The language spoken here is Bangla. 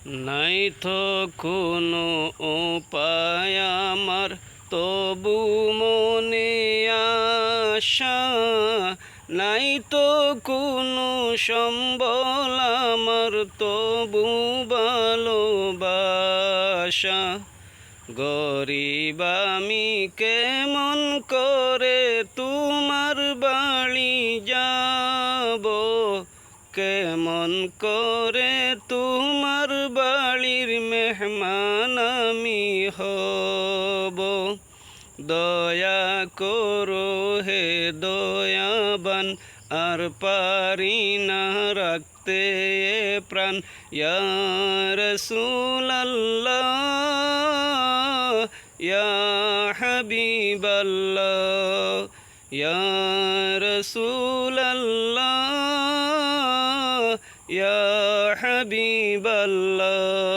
নাই তো কোনো উপায় আমার, তবু মনে আশা। নাই তো কোনো সম্বল আমার, তবু ভালোবাসা। গরিব আমি কেমন করে তোমার বাড়ি যাব, কেমন করে তোমার বাড়ির মেহমান আমি হব। দয়া করো হে দয়াবান, আর পারি না রাখতে এ প্রাণ। ইয়া রাসূলাল্লাহ, ইয়া হাবিবাল্লাহ, ইয়া রাসূলাল্লাহ, ইয়া হাবিবাল্লাহ।